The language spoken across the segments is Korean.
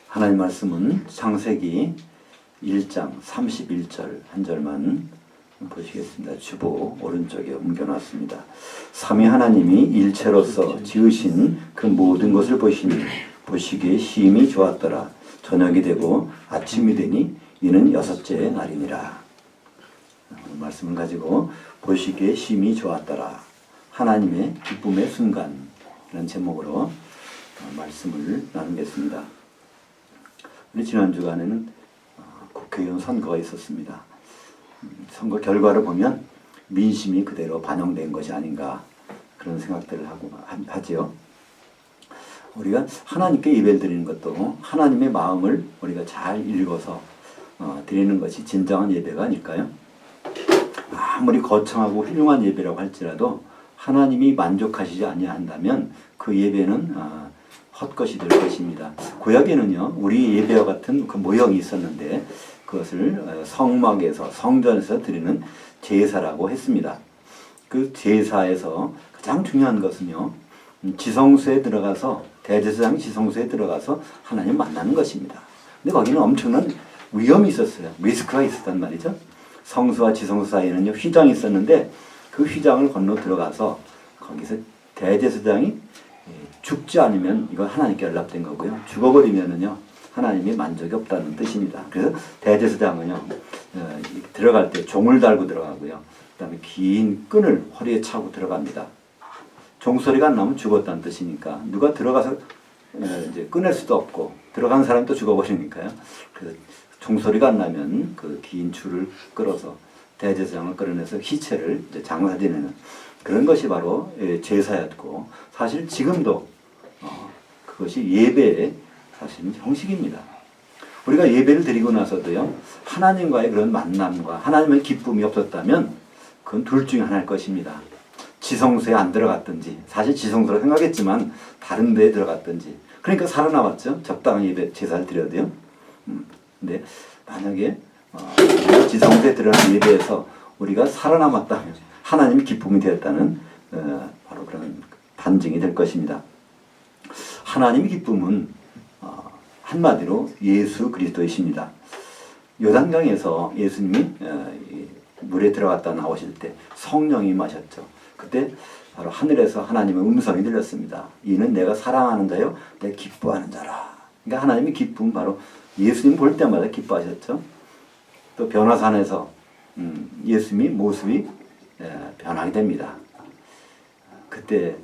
하나님 말씀은 창세기 1장 31절 한 절만 보시겠습니다. 주보 오른쪽에 옮겨놨습니다. 삼위 하나님이 일체로서 지으신 그 모든 것을 보시니 보시기에 심히 좋았더라. 저녁이 되고 아침이 되니 이는 여섯째 날이니라. 말씀을 가지고 보시기에 심히 좋았더라. 하나님의 기쁨의 순간 이런 제목으로 말씀을 나누겠습니다. 우리 지난 주간에는 국회의원 선거가 있었습니다. 선거 결과를 보면 민심이 그대로 반영된 것이 아닌가 그런 생각들을 하지요. 우리가 하나님께 예배를 드리는 것도 하나님의 마음을 우리가 잘 읽어서 드리는 것이 진정한 예배가 아닐까요? 아무리 거창하고 훌륭한 예배라고 할지라도 하나님이 만족하시지 아니한다면 그 예배는 헛것이 될 것입니다. 구약에는요, 우리 예배와 같은 그 모형이 있었는데 그것을 성막에서 성전에서 드리는 제사라고 했습니다. 그 제사에서 가장 중요한 것은요, 지성소에 들어가서 대제사장 지성소에 들어가서 하나님 만나는 것입니다. 근데 거기는 엄청난 위험이 있었어요. 리스크가 있었단 말이죠. 성소와 지성소 사이에는요, 휘장이 있었는데 그 휘장을 건너 들어가서 거기서 대제사장이 죽지 않으면 이건 하나님께 연락된 거고요. 죽어버리면은요, 하나님이 만족이 없다는 뜻입니다. 그래서 대제사장은요, 들어갈 때 종을 달고 들어가고요. 그 다음에 긴 끈을 허리에 차고 들어갑니다. 종소리가 안 나면 죽었다는 뜻이니까 누가 들어가서 이제 끊을 수도 없고 들어간 사람도 죽어버리니까요. 그래서 종소리가 안 나면 그 긴 줄을 끌어서 대제사장을 끌어내서 희체를 이제 장사 지내는 그런 것이 바로 제사였고, 사실 지금도 그것이 예배의 사실은 형식입니다. 우리가 예배를 드리고 나서도요, 하나님과의 그런 만남과 하나님의 기쁨이 없었다면 그건 둘 중에 하나일 것입니다. 지성소에 안 들어갔든지, 사실 지성소로 생각했지만 다른 데에 들어갔든지, 그러니까 살아남았죠. 적당한 예배 제사를 드려도요. 근데 만약에 지성소에 들어가는 예배에서 우리가 살아남았다면 하나님의 기쁨이 되었다는 바로 그런 반증이 될 것입니다. 하나님의 기쁨은 한마디로 예수 그리스도이십니다. 요단강에서 예수님이 물에 들어갔다 나오실 때 성령이 임하셨죠. 그때 바로 하늘에서 하나님의 음성이 들렸습니다. 이는 내가 사랑하는 자요, 내가 기뻐하는 자라. 그러니까 하나님의 기쁨, 바로 예수님 볼 때마다 기뻐하셨죠. 또 변화산에서 예수님이 모습이 변하게 됩니다. 그때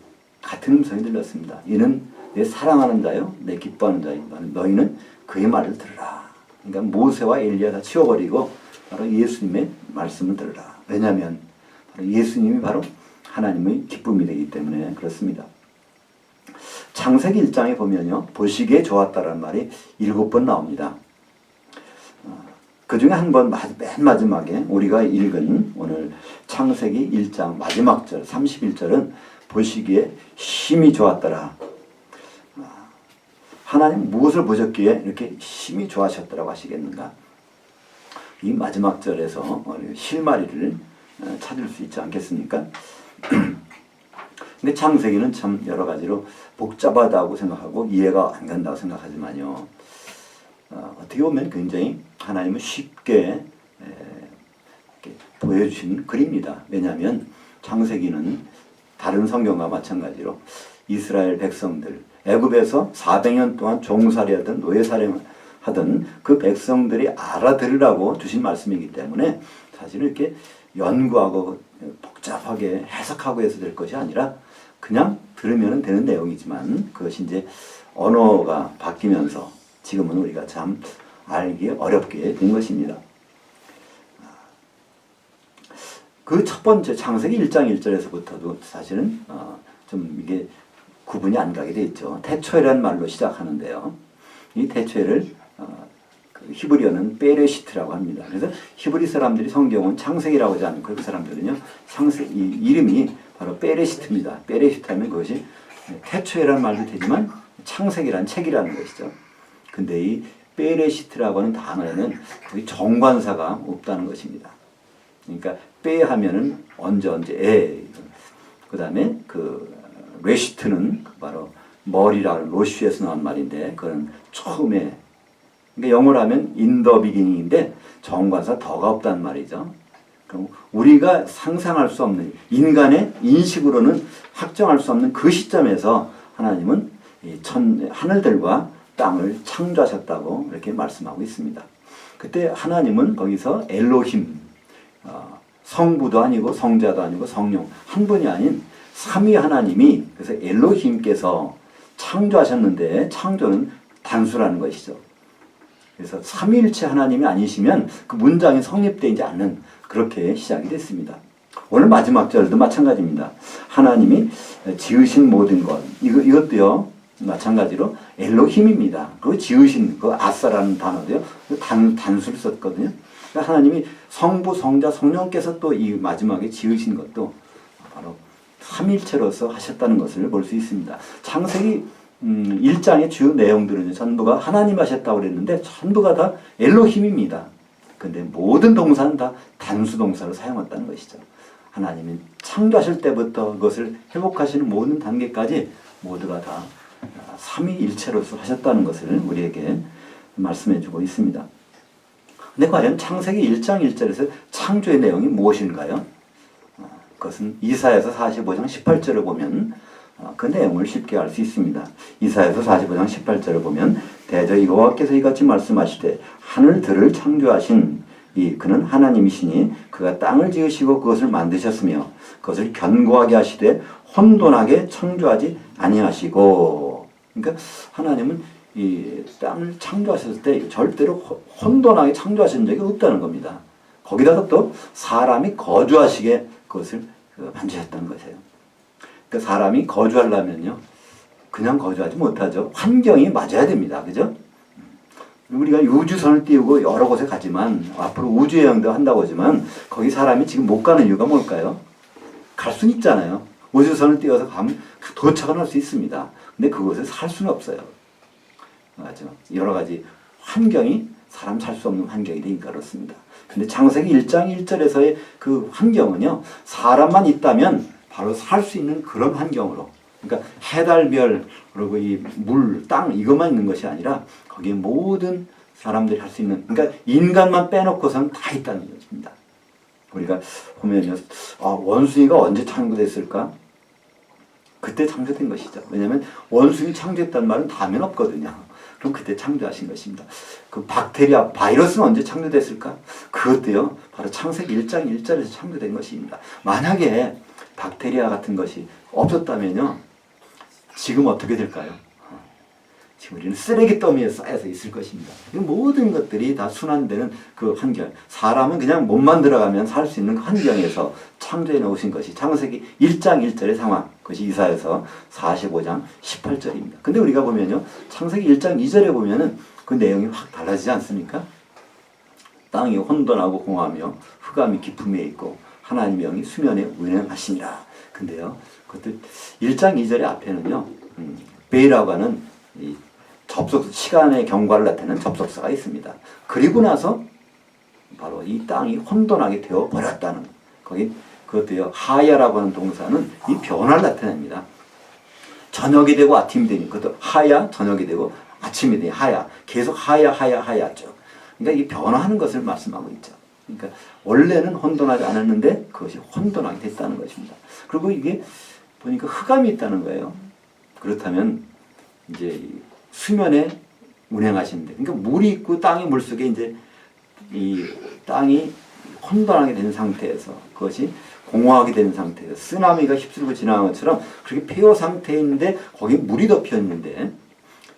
같은 음성이 들렸습니다. 이는 내 사랑하는 자요, 내 기뻐하는 자요. 너희는 그의 말을 들으라. 그러니까 모세와 엘리야 다 치워버리고 바로 예수님의 말씀을 들으라. 왜냐하면 바로 예수님이 바로 하나님의 기쁨이 되기 때문에 그렇습니다. 창세기 1장에 보면요, 보시기에 좋았다라는 말이 7번 나옵니다. 그 중에 한 번 맨 마지막에 우리가 읽은 오늘 창세기 1장 마지막 절 31절은 보시기에 심히 좋았더라. 하나님 무엇을 보셨기에 이렇게 심히 좋아하셨더라고 하시겠는가? 이 마지막 절에서 실마리를 찾을 수 있지 않겠습니까? 근데 창세기는 참 여러 가지로 복잡하다고 생각하고 이해가 안 간다고 생각하지만요, 어떻게 보면 굉장히 하나님은 쉽게 보여주신 글입니다. 왜냐하면 창세기는 다른 성경과 마찬가지로 이스라엘 백성들, 애굽에서 400년 동안 종살이하던 노예살이하던 그 백성들이 알아들으라고 주신 말씀이기 때문에 사실 이렇게 연구하고 복잡하게 해석하고 해서 될 것이 아니라 그냥 들으면 되는 내용이지만 그것이 이제 언어가 바뀌면서 지금은 우리가 참 알기 어렵게 된 것입니다. 그 첫 번째 창세기 1장 1절에서부터도 사실은 좀 이게 구분이 안 가게 돼 있죠. 태초에라는 말로 시작하는데요. 이 태초에를 그 히브리어는 베레시트라고 합니다. 그래서 히브리 사람들이 성경은 창세기라고 하지 않고 그 사람들은요, 창세기 이름이 바로 베레시트입니다. 베레시트 하면 그것이 태초에라는 말도 되지만 창세기라는 책이라는 것이죠. 근데 이 베레시트라고 하는 단어에는 거의 정관사가 없다는 것입니다. 그러니까 빼 하면은 언제 그 다음에 그 레시트는 바로 머리라는 로슈에서 나온 말인데 그건 처음에 그러니까 영어로 하면 in the beginning인데 정관사 더가 없단 말이죠. 그럼 우리가 상상할 수 없는 인간의 인식으로는 확정할 수 없는 그 시점에서 하나님은 이 하늘들과 땅을 창조하셨다고 이렇게 말씀하고 있습니다. 그때 하나님은 거기서 엘로힘, 성부도 아니고 성자도 아니고 성령 한 분이 아닌 삼위 하나님이 그래서 엘로힘께서 창조하셨는데 창조는 단수라는 것이죠. 그래서 삼위일체 하나님이 아니시면 그 문장이 성립되지 않는 그렇게 시작이 됐습니다. 오늘 마지막 절도 마찬가지입니다. 하나님이 지으신 모든 것 이것도요 마찬가지로 엘로힘입니다. 그 지으신 그 아싸라는 단어도요 단수를 썼거든요. 그러니까 하나님이 성부, 성자, 성령께서 또 이 마지막에 지으신 것도 바로 삼일체로서 하셨다는 것을 볼 수 있습니다. 창세기 1장의 주요 내용들은 전부가 하나님 하셨다고 그랬는데 전부가 다 엘로힘입니다. 근데 모든 동사는 다 단수 동사를 사용했다는 것이죠. 하나님이 창조하실 때부터 그것을 회복하시는 모든 단계까지 모두가 다 삼위일체로서 하셨다는 것을 우리에게 말씀해 주고 있습니다. 근데 과연 창세기 1장 1절에서 창조의 내용이 무엇인가요? 그것은 이사야서 45장 18절을 보면 그 내용을 쉽게 알 수 있습니다. 이사야서 45장 18절을 보면 대저 여호와께서 이같이 말씀하시되 하늘들을 창조하신 그는 하나님이시니 그가 땅을 지으시고 그것을 만드셨으며 그것을 견고하게 하시되 혼돈하게 창조하지 아니하시고. 그러니까 하나님은 이 땅을 창조하셨을 때 절대로 혼돈하게 창조하신 적이 없다는 겁니다. 거기다가 또 사람이 거주하시게 그것을 만드셨다는 것이에요. 그러니까 사람이 거주하려면요 그냥 거주하지 못하죠. 환경이 맞아야 됩니다. 그죠? 우리가 우주선을 띄우고 여러 곳에 가지만 앞으로 우주여행도 한다고 하지만 거기 사람이 지금 못 가는 이유가 뭘까요? 갈 수는 있잖아요. 우주선을 띄워서 가면 도착은 할 수 있습니다. 근데 그곳에 살 수는 없어요. 맞죠? 여러 가지 환경이 사람 살 수 없는 환경이 되니까 그렇습니다. 근데 창세기 1장 1절에서의 그 환경은요 사람만 있다면 바로 살 수 있는 그런 환경으로, 그러니까 해달별 그리고 이 물, 땅 이것만 있는 것이 아니라 거기에 모든 사람들이 할 수 있는, 그러니까 인간만 빼놓고서는 다 있다는 것입니다. 우리가 보면요, 원숭이가 언제 창조됐을까? 그때 창조된 것이죠. 왜냐하면 원숭이 창조했다는 말은 다면 없거든요. 그럼 그때 창조하신 것입니다. 그 박테리아, 바이러스는 언제 창조됐을까? 그것도요, 바로 창세기 1장 1절에서 창조된 것입니다. 만약에 박테리아 같은 것이 없었다면요, 지금 어떻게 될까요? 지금 우리는 쓰레기 더미에 쌓여서 있을 것입니다. 모든 것들이 다 순환되는 그 환경. 사람은 그냥 몸만 들어가면 살 수 있는 환경에서 창조해 놓으신 것이 창세기 1장 1절의 상황. 그것이 이사야서 45장 18절입니다. 근데 우리가 보면요, 창세기 1장 2절에 보면은 그 내용이 확 달라지지 않습니까? 땅이 혼돈하고 공하며 흑암이 깊음에 있고 하나님의 영이 수면에 운행하시니라. 근데요, 그것도 1장 2절의 앞에는요, 베이라고 하는 이 시간의 경과를 나타내는 접속사가 있습니다. 그리고 나서 바로 이 땅이 혼돈하게 되어 버렸다는, 거기 그것도요, 하야라고 하는 동사는 이 변화를 나타냅니다. 저녁이 되고 아침이 되니 그것도 하야, 저녁이 되고 아침이 되니 하야, 계속 하야죠. 그러니까 이 변화하는 것을 말씀하고 있죠. 그러니까 원래는 혼돈하지 않았는데 그것이 혼돈하게 됐다는 것입니다. 그리고 이게 보니까 흑암이 있다는 거예요. 그렇다면 이제 수면에 운행하시는데, 그러니까 물이 있고 땅이 물속에 이제 이 땅이 혼돈하게 된 상태에서 그것이 공허하게 된 상태에서 쓰나미가 휩쓸고 지나간 것처럼 그렇게 폐허 상태에 있는데 거기에 물이 덮여 있는데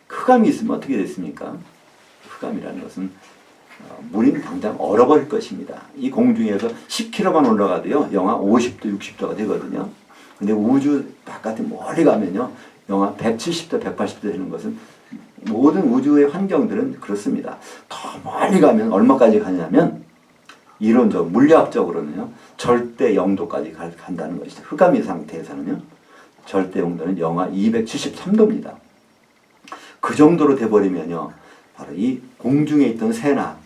흑암이 있으면 어떻게 됐습니까? 흑암이라는 것은 물이 당장 얼어버릴 것입니다. 이 공중에서 10km만 올라가도요, 영하 50도, 60도가 되거든요. 근데 우주 바깥에 멀리 가면요, 영하 170도, 180도 되는 것은 모든 우주의 환경들은 그렇습니다. 더 멀리 가면 얼마까지 가냐면 이론적, 물리학적으로는요, 절대 영도까지 간다는 것이죠. 흑암의 상태에서는요, 절대 영도는 영하 273도입니다. 그 정도로 돼버리면요, 바로 이 공중에 있던 새나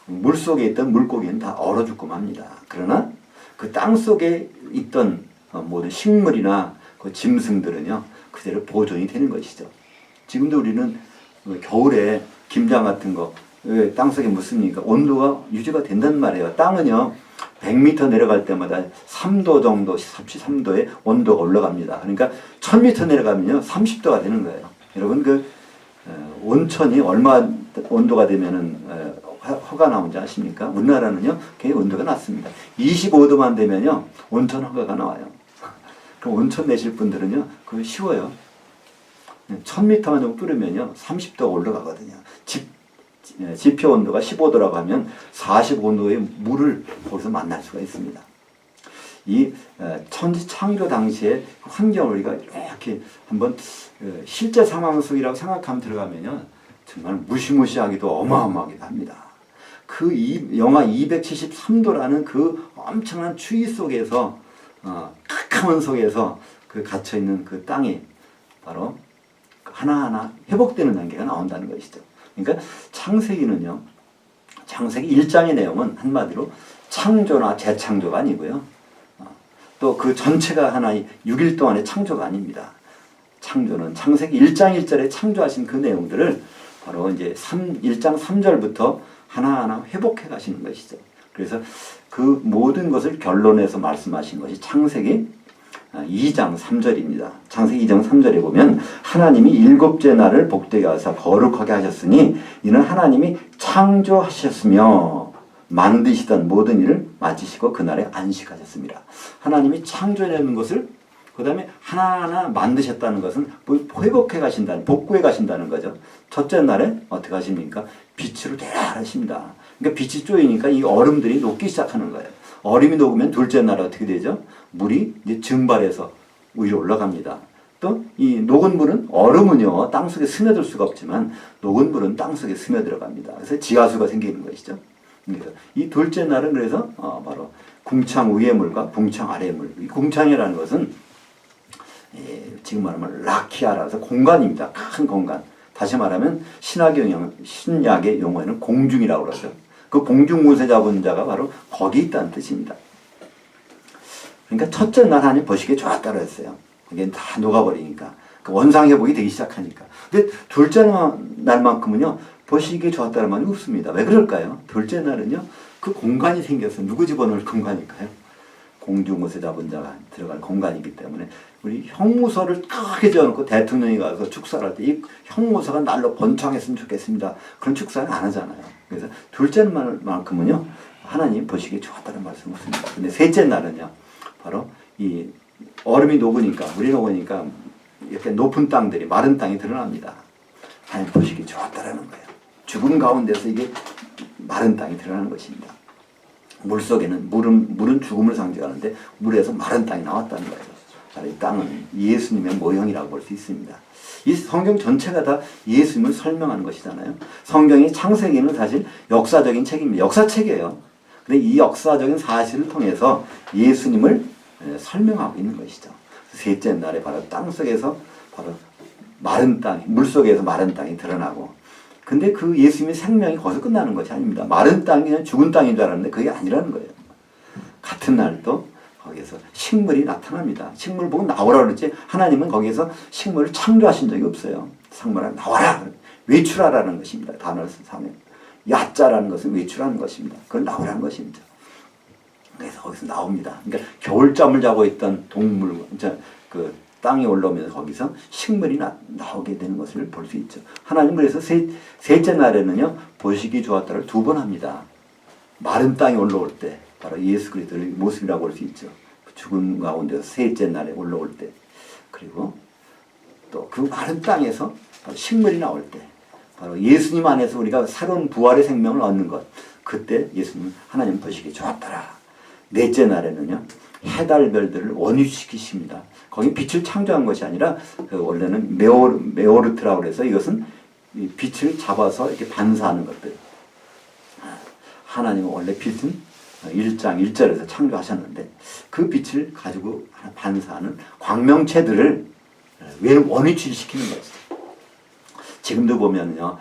물속에 있던 물고기는 다 얼어 죽고 맙니다. 그러나 그 땅 속에 있던 모든 식물이나 그 짐승들은요, 그대로 보존이 되는 것이죠. 지금도 우리는 겨울에 김장 같은 거 왜 땅속에 묻습니까? 온도가 유지가 된단 말이에요. 땅은요 100m 내려갈 때마다 3도 정도, 33도의 온도가 올라갑니다. 그러니까 1000m 내려가면요 30도가 되는 거예요. 여러분 그 온천이 얼마 온도가 되면은 허가 나온지 아십니까? 우리나라는요 굉장히 온도가 낮습니다. 25도만 되면요 온천 허가가 나와요. 그럼 온천 내실 분들은요 그거 쉬워요. 1000m만 정도 뚫으면요 30도가 올라가거든요. 지표 온도가 15도라고 하면 45도의 물을 거기서 만날 수가 있습니다. 이 천지 창조 당시의 환경을 우리가 이렇게 한번 실제 상황 속이라고 생각하면 들어가면요 정말 무시무시하기도 어마어마하기도 합니다. 그 영하 273도라는 그 엄청난 추위 속에서 캄캄한 속에서 그 갇혀 있는 그 땅이 바로 하나하나 회복되는 단계가 나온다는 것이죠. 그러니까 창세기는요, 창세기 1장의 내용은 한마디로 창조나 재창조가 아니고요. 또 그 전체가 하나의 6일 동안의 창조가 아닙니다. 창조는 창세기 1장 1절에 창조하신 그 내용들을 바로 이제 1장 3절부터 하나하나 회복해 가시는 것이죠. 그래서 그 모든 것을 결론해서 말씀하신 것이 창세기 2장 3절입니다. 창세기 2장 3절에 보면 하나님이 일곱째 날을 복되게 하사 거룩하게 하셨으니 이는 하나님이 창조하셨으며 만드시던 모든 일을 마치시고 그날에 안식하셨습니다. 하나님이 창조해내는 것을 그 다음에 하나하나 만드셨다는 것은 회복해 가신다는, 복구해 가신다는 거죠. 첫째 날에 어떻게 하십니까? 빛으로 대라 하십니다. 그러니까 빛이 쪼이니까 이 얼음들이 녹기 시작하는 거예요. 얼음이 녹으면 둘째 날에 어떻게 되죠? 물이 이제 증발해서 위로 올라갑니다. 또 이 녹은 물은 얼음은요 땅속에 스며들 수가 없지만 녹은 물은 땅속에 스며들어갑니다. 그래서 지하수가 생기는 것이죠. 그래서 이 둘째 날은 그래서 바로 궁창 위의 물과 궁창 아래의 물. 이 궁창이라는 것은 지금 말하면 라키아라서 공간입니다. 큰 공간. 다시 말하면 신약의 용어에는 공중이라고 그러죠. 그 공중 곳에 잡은 자가 바로 거기 있다는 뜻입니다. 그러니까 첫째 날 하나님 보시기에 좋았다고 했어요. 이게 다 녹아버리니까. 그 원상회복이 되기 시작하니까. 근데 둘째 날만큼은요, 보시기에 좋았다는 말이 없습니다. 왜 그럴까요? 둘째 날은요, 그 공간이 생겨서 누구 집어넣을 공간일까요? 공중 곳에 잡은 자가 들어갈 공간이기 때문에 우리 형무소를 크게 지어놓고 대통령이 가서 축사를 할 때 이 형무소가 날로 번창했으면 좋겠습니다. 그런 축사는 안 하잖아요. 그래서 둘째 날만큼은요, 하나님 보시기에 좋았다는 말씀 없습니다. 근데 셋째 날은요, 바로 이 얼음이 녹으니까, 물이 녹으니까 이렇게 높은 땅들이, 마른 땅이 드러납니다. 하나님 보시기에 좋았다라는 거예요. 죽음 가운데서 이게 마른 땅이 드러나는 것입니다. 물 속에는 물은 죽음을 상징하는데 물에서 마른 땅이 나왔다는 거예요. 이 땅은 예수님의 모형이라고 볼 수 있습니다. 이 성경 전체가 다 예수님을 설명하는 것이잖아요. 성경의 창세기는 사실 역사적인 책입니다. 역사책이에요. 근데 이 역사적인 사실을 통해서 예수님을 설명하고 있는 것이죠. 셋째 날에 바로 땅 속에서 바로 마른 땅, 물 속에서 마른 땅이 드러나고, 근데 그 예수님의 생명이 거기서 끝나는 것이 아닙니다. 마른 땅이 그냥 죽은 땅인 줄 알았는데 그게 아니라는 거예요. 같은 날도 거기에서 식물이 나타납니다. 식물 보고 나오라 그러지 하나님은 거기에서 식물을 창조하신 적이 없어요. 생물아 나와라, 외출하라는 것입니다. 단어를 쓰면 야자라는 것은 외출하는 것입니다. 그걸 나오라는 것입니다. 그래서 거기서 나옵니다. 그러니까 겨울잠을 자고 있던 동물, 그 땅에 올라오면서 거기서 식물이 나오게 되는 것을 볼 수 있죠. 하나님 그래서 셋째 날에는요, 보시기 좋았다를 2번 합니다. 마른 땅에 올라올 때, 바로 예수 그리스도의 모습이라고 볼 수 있죠. 죽음 가운데서 셋째 날에 올라올 때, 그리고 또 그 마른 땅에서 바로 식물이 나올 때, 바로 예수님 안에서 우리가 새로운 부활의 생명을 얻는 것, 그때 예수님은 하나님 보시기 좋았더라. 넷째 날에는요, 해달별들을 원위시키십니다. 거기 빛을 창조한 것이 아니라 원래는 메오르트라고 해서 이것은 빛을 잡아서 이렇게 반사하는 것들. 하나님은 원래 빛은 1장 1절에서 창조하셨는데 그 빛을 가지고 반사하는 광명체들을 원위치시키는 거죠. 지금도 보면요,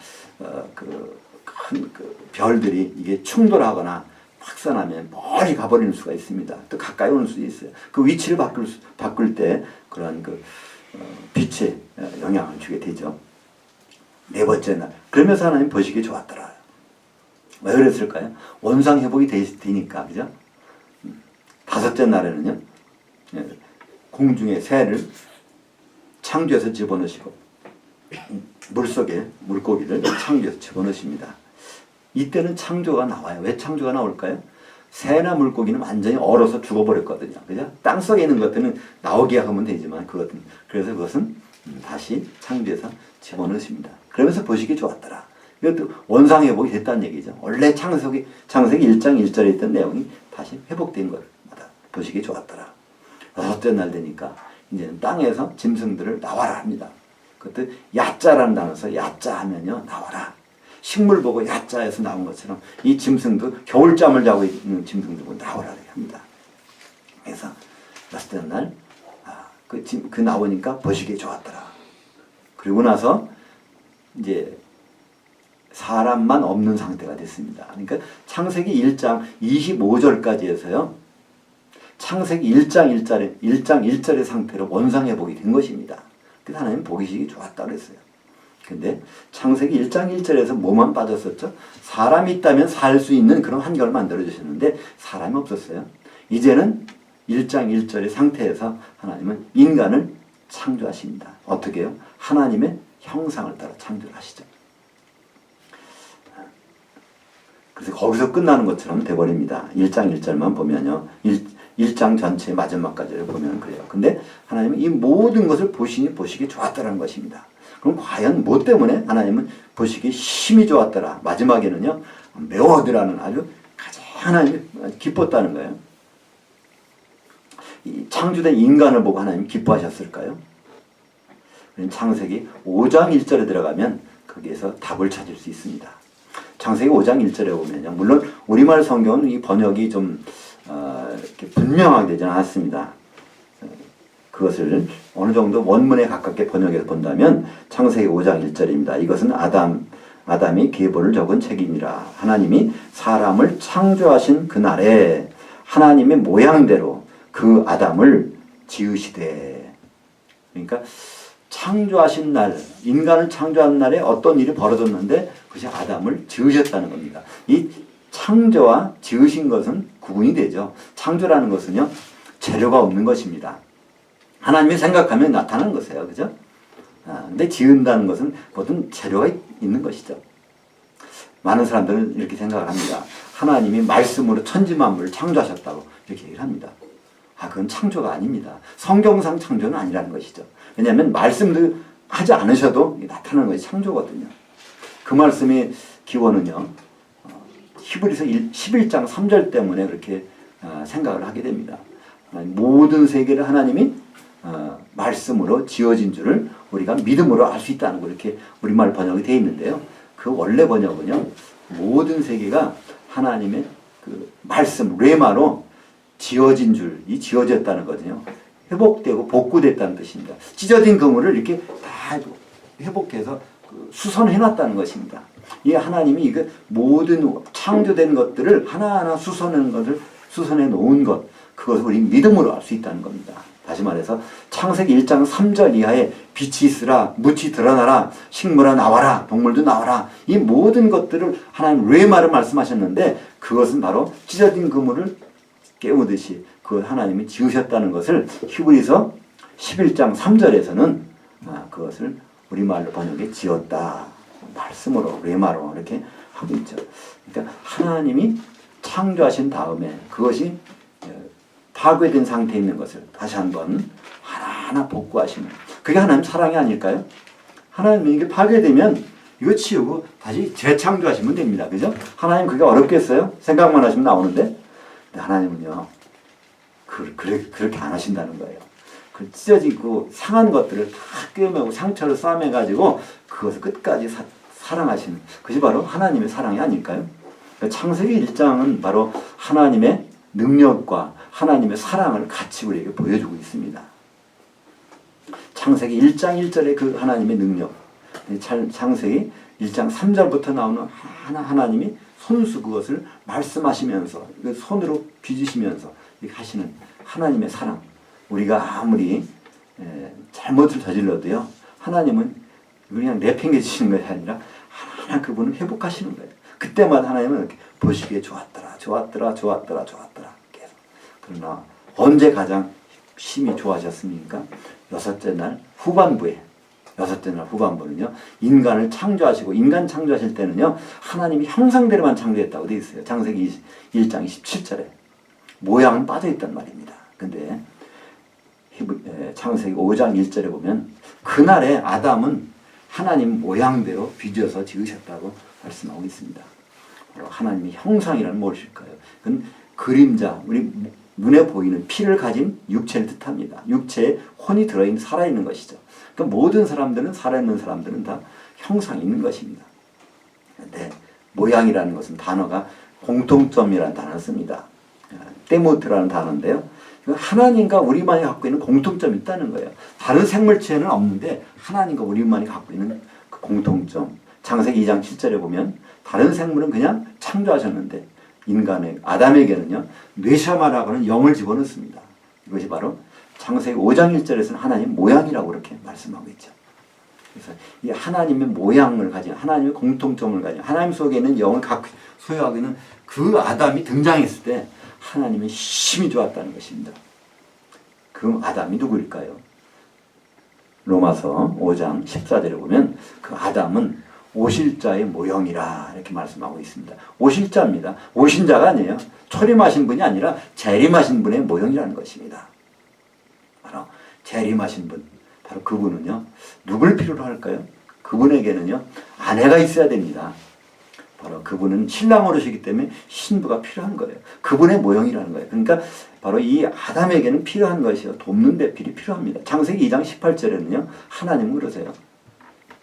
큰 별들이 이게 충돌하거나 확산하면 멀리 가버리는 수가 있습니다. 또 가까이 오는 수도 있어요. 그 위치를 바꿀 때 그런 빛에 영향을 주게 되죠. 네 번째 날. 그러면서 하나님 보시기에 좋았더라. 왜 그랬을까요? 원상 회복이 되니까, 그죠? 다섯째 날에는요, 공중의 새를 창조해서 집어넣으시고, 물속에 물고기를 창조해서 집어넣으십니다. 이때는 창조가 나와요. 왜 창조가 나올까요? 새나 물고기는 완전히 얼어서 죽어버렸거든요. 그죠? 땅 속에 있는 것들은 나오게 하면 되지만, 그래서 그것은 다시 창조해서 집어넣으십니다. 그러면서 보시기 좋았더라. 이것도 원상회복이 됐다는 얘기죠. 원래 창세기 1장 1절에 있던 내용이 다시 회복된 것마다 보시기 좋았더라. 여섯째 날 되니까 이제는 땅에서 짐승들을 나와라 합니다. 그것도 야자라는 단어에서 야자 하면요, 나와라. 식물 보고 야자에서 나온 것처럼 이 짐승도 겨울잠을 자고 있는 짐승들고 나오라 합니다. 그래서 여섯째 날 그 나오니까 보시기 좋았더라. 그리고 나서 이제 사람만 없는 상태가 됐습니다. 그러니까 창세기 1장 25절까지 해서요, 창세기 1장 1절의 상태로 원상회복이 된 것입니다. 그래서 하나님 보시기 좋았다 그랬어요. 근데 창세기 1장 1절에서 뭐만 빠졌었죠? 사람이 있다면 살 수 있는 그런 환경을 만들어주셨는데 사람이 없었어요. 이제는 1장 1절의 상태에서 하나님은 인간을 창조하십니다. 어떻게 해요? 하나님의 형상을 따라 창조를 하시죠. 그래서 거기서 끝나는 것처럼 돼버립니다. 1장 1절만 보면요. 1장 전체 마지막까지를 보면 그래요. 근데 하나님은 이 모든 것을 보시기 좋았다는 것입니다. 그럼 과연 뭐 때문에 하나님은 보시기 심히 좋았더라. 마지막에는요, 매워드라는 아주 가장 하나님이 기뻤다는 거예요. 이 창조된 인간을 보고 하나님 기뻐하셨을까요? 창세기 5장 1절에 들어가면 거기에서 답을 찾을 수 있습니다. 창세기 5장 1절에 보면요, 물론 우리말 성경은 이 번역이 좀 이렇게 분명하게 되지 않았습니다. 그것을 어느 정도 원문에 가깝게 번역해서 본다면 창세기 5장 1절입니다. 이것은 아담이 계보를 적은 책이니라. 하나님이 사람을 창조하신 그날에 하나님의 모양대로 그 아담을 지으시되. 그러니까 창조하신 날, 인간을 창조한 날에 어떤 일이 벌어졌는데 그것이 아담을 지으셨다는 겁니다. 이 창조와 지으신 것은 구분이 되죠. 창조라는 것은요, 재료가 없는 것입니다. 하나님이 생각하면 나타나는 것이에요. 그죠? 근데 지은다는 것은 모든 재료가 있는 것이죠. 많은 사람들은 이렇게 생각을 합니다. 하나님이 말씀으로 천지만물을 창조하셨다고 이렇게 얘기를 합니다. 그건 창조가 아닙니다. 성경상 창조는 아니라는 것이죠. 왜냐하면 말씀도 하지 않으셔도 나타나는 것이 창조거든요. 그 말씀의 기원은요, 히브리서 11장 3절 때문에 그렇게 생각을 하게 됩니다. 모든 세계를 하나님이 말씀으로 지어진 줄을 우리가 믿음으로 알 수 있다는 거, 이렇게 우리말 번역이 되어 있는데요. 그 원래 번역은요, 모든 세계가 하나님의 그 말씀, 레마로 지어진 줄, 이 지어졌다는 거거든요. 회복되고 복구됐다는 뜻입니다. 찢어진 그물을 이렇게 다 회복해서 수선해놨다는 것입니다. 이 하나님이 이거 모든 창조된 것들을 하나하나 수선해 놓은 것, 그것을 우리 믿음으로 알 수 있다는 겁니다. 다시 말해서 창세기 1장 3절 이하에 빛이 있으라, 묻이 드러나라, 식물아 나와라, 동물도 나와라, 이 모든 것들을 하나님 레마를 말씀하셨는데 그것은 바로 찢어진 그물을 깨우듯이 그 하나님이 지으셨다는 것을 히브리서 11장 3절에서는 그것을 우리말로 번역해 지었다. 말씀으로, 레마로 이렇게 하고 있죠. 그러니까 하나님이 창조하신 다음에 그것이 파괴된 상태에 있는 것을 다시 한번 하나하나 복구하시는, 그게 하나님 사랑이 아닐까요? 하나님이 이게 파괴되면 이거 치우고 다시 재창조하시면 됩니다. 그죠? 하나님 그게 어렵겠어요? 생각만 하시면 나오는데, 하나님은요, 그렇게 안 하신다는 거예요. 그 찢어지고 상한 것들을 다 꿰매고 상처를 싸매가지고 그것을 끝까지 사랑하시는, 그것이 바로 하나님의 사랑이 아닐까요? 창세기 1장은 바로 하나님의 능력과 하나님의 사랑을 같이 우리에게 보여주고 있습니다. 창세기 1장 1절의 그 하나님의 능력, 창세기 1장 3절부터 나오는 하나님이 손수 그것을 말씀하시면서 손으로 빚으시면서 하시는 하나님의 사랑, 우리가 아무리 잘못을 저질러도요, 하나님은 그냥 내팽개치시는 것이 아니라 하나 그분은 회복하시는 거예요. 그때마다 하나님은 이렇게 보시기에 좋았더라, 좋았더라, 좋았더라, 좋았더라. 계속. 그러나 언제 가장 심히 좋아하셨습니까? 여섯째 날 후반부는요, 인간을 창조하시고, 인간 창조하실 때는요, 하나님이 형상대로만 창조했다고 되어 있어요. 창세기 1장 27절에. 모양은 빠져있단 말입니다. 근데, 창세기 5장 1절에 보면, 그날에 아담은 하나님 모양대로 빚어서 지으셨다고 말씀하고 있습니다. 하나님의 형상이란 무엇일까요? 그건 그림자, 우리 눈에 보이는 피를 가진 육체를 뜻합니다. 육체에 혼이 들어있는, 살아있는 것이죠. 그러니까 모든 사람들은, 살아있는 사람들은 다 형상이 있는 것입니다. 그런데 모양이라는 것은 단어가 공통점이라는 단어를 씁니다. 데모트라는 단어인데요. 하나님과 우리만이 갖고 있는 공통점이 있다는 거예요. 다른 생물체는 없는데 하나님과 우리만이 갖고 있는 그 공통점. 창세기 2장 7절에 보면 다른 생물은 그냥 창조하셨는데 인간의 아담에게는요, 뇌샤마라고 하는 영을 집어넣습니다. 이것이 바로 창세기 5장 1절에서는 하나님 모양이라고 그렇게 말씀하고 있죠. 그래서 이 하나님의 모양을 가진, 하나님의 공통점을 가진, 하나님 속에 있는 영을 소유하고 있는 그 아담이 등장했을 때 하나님이 심히 좋았다는 것입니다. 그 아담이 누구일까요? 로마서 5장 14절에 보면 그 아담은 오실자의 모형이라 이렇게 말씀하고 있습니다. 오실자입니다. 오신 자가 아니에요. 초림하신 분이 아니라 재림하신 분의 모형이라는 것입니다. 바로 재림하신 분, 바로 그분은요, 누굴 필요로 할까요? 그분에게는요, 아내가 있어야 됩니다. 바로 그분은 신랑으로시기 때문에 신부가 필요한 거예요. 그분의 모형이라는 거예요. 그러니까 바로 이 아담에게는 필요한 것이요, 돕는 대필이 필요합니다. 창세기 2장 18절에는요, 하나님은 그러세요.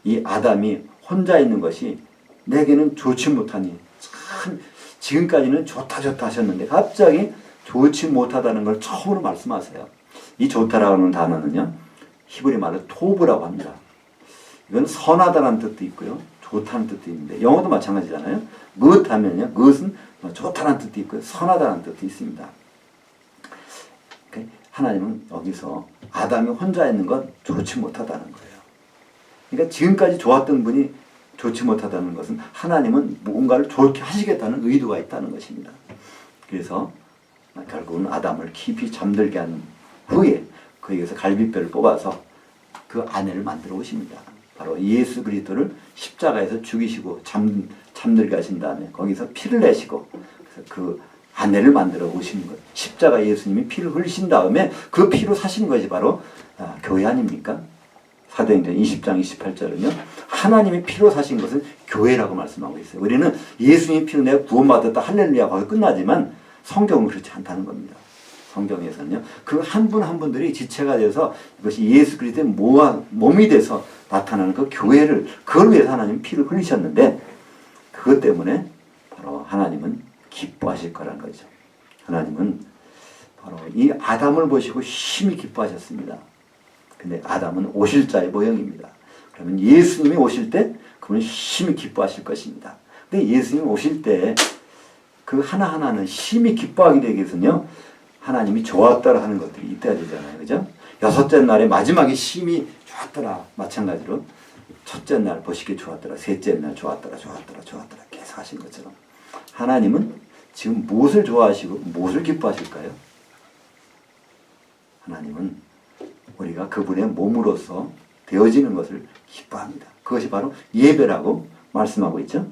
이 아담이 혼자 있는 것이 내게는 좋지 못하니, 참 지금까지는 좋다 하셨는데 갑자기 좋지 못하다는 걸 처음으로 말씀하세요. 이 좋다라고 하는 단어는요, 히브리 말로 토브라고 합니다. 이건 선하다는 뜻도 있고요, 좋다는 뜻도 있는데, 영어도 마찬가지잖아요. good 하면요, good은 좋다는 뜻도 있고요, 선하다는 뜻도 있습니다. 하나님은 여기서 아담이 혼자 있는 건 좋지 못하다는 거예요. 그러니까 지금까지 좋았던 분이 좋지 못하다는 것은 하나님은 뭔가를 좋게 하시겠다는 의도가 있다는 것입니다. 그래서 결국은 아담을 깊이 잠들게 한 후에 그에게서 갈비뼈를 뽑아서 그 아내를 만들어 오십니다. 바로 예수 그리스도를 십자가에서 죽이시고 잠들게 하신 다음에 거기서 피를 내시고, 그래서 그 아내를 만들어 오시는 것. 십자가 예수님이 피를 흘리신 다음에 그 피로 사신 것이 바로 교회 아닙니까? 사도행전 20장 28절은요, 하나님의 피로 사신 것은 교회라고 말씀하고 있어요. 우리는 예수님의 피로 내가 구원받았다 할렐루야 거기 끝나지만 성경은 그렇지 않다는 겁니다. 성경에서는요, 그 한 분 한 분들이 지체가 돼서 이것이 예수 그리스도의 몸이 돼서 나타나는 그 교회를, 그걸 위해서 하나님은 피를 흘리셨는데, 그것 때문에 바로 하나님은 기뻐하실 거라는 거죠. 하나님은 바로 이 아담을 보시고 심히 기뻐하셨습니다. 근데 아담은 오실 자의 모형입니다. 그러면 예수님이 오실 때 그분은 심히 기뻐하실 것입니다. 근데 예수님이 오실 때 그 하나하나는 심히 기뻐하게 되기 위해서는요, 하나님이 좋았더라 하는 것들이 있어야 되잖아요. 그죠? 여섯째 날에 마지막에 심히 좋았더라. 마찬가지로 첫째 날 보시기에 좋았더라. 셋째 날 좋았더라. 계속 하신 것처럼 하나님은 지금 무엇을 좋아하시고 무엇을 기뻐하실까요? 하나님은 우리가 그분의 몸으로서 되어지는 것을 기뻐합니다. 그것이 바로 예배라고 말씀하고 있죠.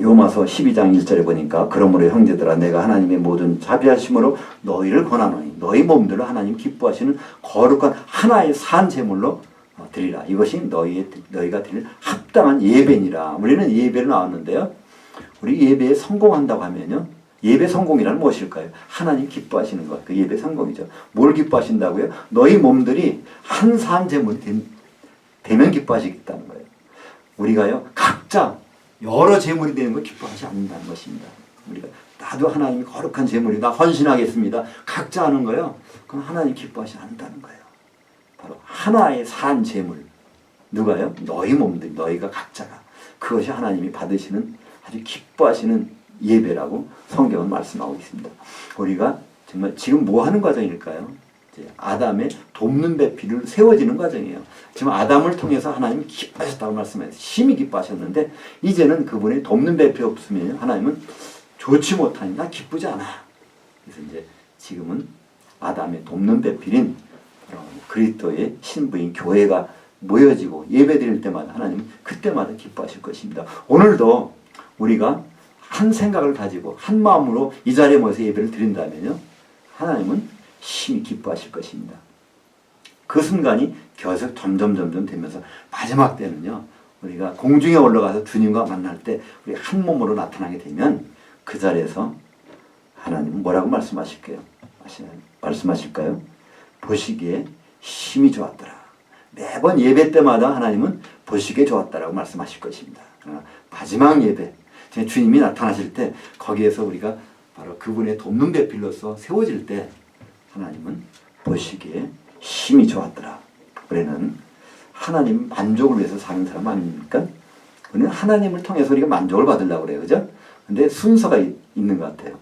요마서 12장 1절에 보니까 그러므로 형제들아 내가 하나님의 모든 자비하심으로 너희를 권하노니 너희 몸들을 하나님 기뻐하시는 거룩한 하나의 산 제물로 드리라. 이것이 너희가 드릴 합당한 예배니라. 우리는 예배를 나왔는데요, 우리 예배에 성공한다고 하면요, 예배 성공이란 무엇일까요? 하나님 기뻐하시는 것, 그 예배 성공이죠. 뭘 기뻐하신다고요? 너희 몸들이 한 산 제물이 되면 기뻐하시겠다는 거예요. 우리가요, 각자 여러 제물이 되는 걸 기뻐하지 않는다는 것입니다. 우리가 나도 하나님이 거룩한 제물이다, 헌신하겠습니다, 각자 하는 거요, 그건 하나님 기뻐하지 않는다는 거예요. 바로 하나의 산 제물, 누가요? 너희 몸들, 너희가 각자가, 그것이 하나님이 받으시는 아주 기뻐하시는 예배라고 성경은 말씀하고 있습니다. 우리가 정말 지금 뭐 하는 과정일까요? 이제 아담의 돕는 배필을 세워지는 과정이에요. 지금 아담을 통해서 하나님이 기뻐하셨다고 말씀하셨어요. 심히 기뻐하셨는데 이제는 그분의 돕는 배필이 없으면 하나님은 좋지 못하니 나 기쁘지 않아. 그래서 이제 지금은 아담의 돕는 배필인 그리스도의 신부인 교회가 모여지고 예배드릴 때마다 하나님은 그때마다 기뻐하실 것입니다. 오늘도 우리가 한 생각을 가지고 한 마음으로 이 자리에 모여서 예배를 드린다면요, 하나님은 심히 기뻐하실 것입니다. 그 순간이 계속 점점 되면서 마지막 때는요, 우리가 공중에 올라가서 주님과 만날 때 우리 한 몸으로 나타나게 되면 그 자리에서 하나님은 뭐라고 말씀하실까요? 보시기에 심히 좋았더라. 매번 예배 때마다 하나님은 보시기에 좋았다라고 말씀하실 것입니다. 그러나 마지막 예배, 주님이 나타나실 때 거기에서 우리가 바로 그분의 돕는 배필로서 세워질 때 하나님은 보시기에 심히 좋았더라. 우리는 하나님 만족을 위해서 사는 사람 아닙니까? 우리는 하나님을 통해서 우리가 만족을 받으려고 그래요. 그죠? 근데 순서가 있는 것 같아요.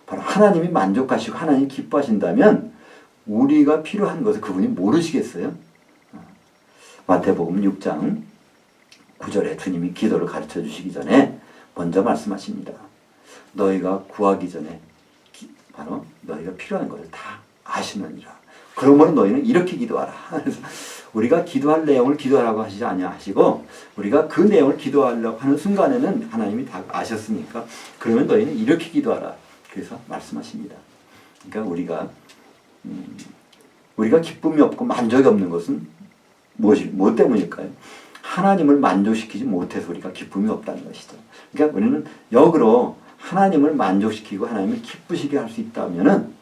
바로 하나님이 만족하시고 하나님이 기뻐하신다면 우리가 필요한 것을 그분이 모르시겠어요? 마태복음 6장 9절에 주님이 기도를 가르쳐 주시기 전에 먼저 말씀하십니다. 너희가 구하기 전에 바로 너희가 필요한 것을 다 아시느니라. 그러므로 너희는 이렇게 기도하라. 그래서 우리가 기도할 내용을 기도하라고 하시지 아니하시고 우리가 그 내용을 기도하려고 하는 순간에는 하나님이 다 아셨으니까 그러면 너희는 이렇게 기도하라. 그래서 말씀하십니다. 그러니까 우리가 기쁨이 없고 만족이 없는 것은 무엇 때문일까요? 하나님을 만족시키지 못해서 우리가 기쁨이 없다는 것이죠. 그러니까 우리는 역으로 하나님을 만족시키고 하나님을 기쁘시게 할 수 있다면은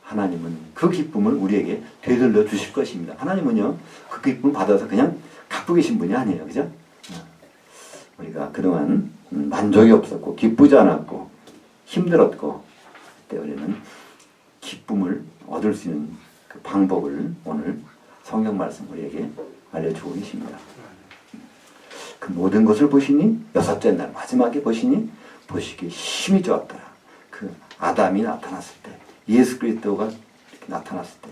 하나님은 그 기쁨을 우리에게 되돌려 주실 것입니다. 하나님은요, 그 기쁨을 받아서 그냥 갖고 계신 분이 아니에요. 그죠? 우리가 그동안 만족이 없었고, 기쁘지 않았고, 힘들었고, 그때 우리는 기쁨을 얻을 수 있는 그 방법을 오늘 성경 말씀 우리에게 알려주고 계십니다. 그 모든 것을 보시니, 여섯째 날 마지막에 보시니, 보시기에 심히 좋았더라. 그 아담이 나타났을 때, 예수 그리스도가 이렇게 나타났을 때,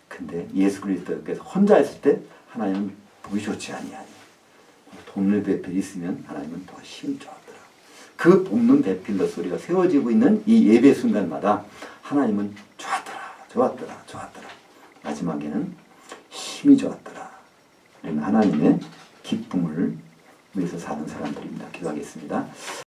근데 예수 그리스도께서 혼자 있을 때 하나님은 보기 좋지 아니하니 돕는 배필이 있으면 하나님은 더 심히 좋았더라. 그 돕는 배필로서 우리가 세워지고 있는 이 예배 순간마다 하나님은 좋았더라. 마지막에는 심히 좋았더라. 우리는 하나님의 기쁨을 위해서 사는 사람들입니다. 기도하겠습니다.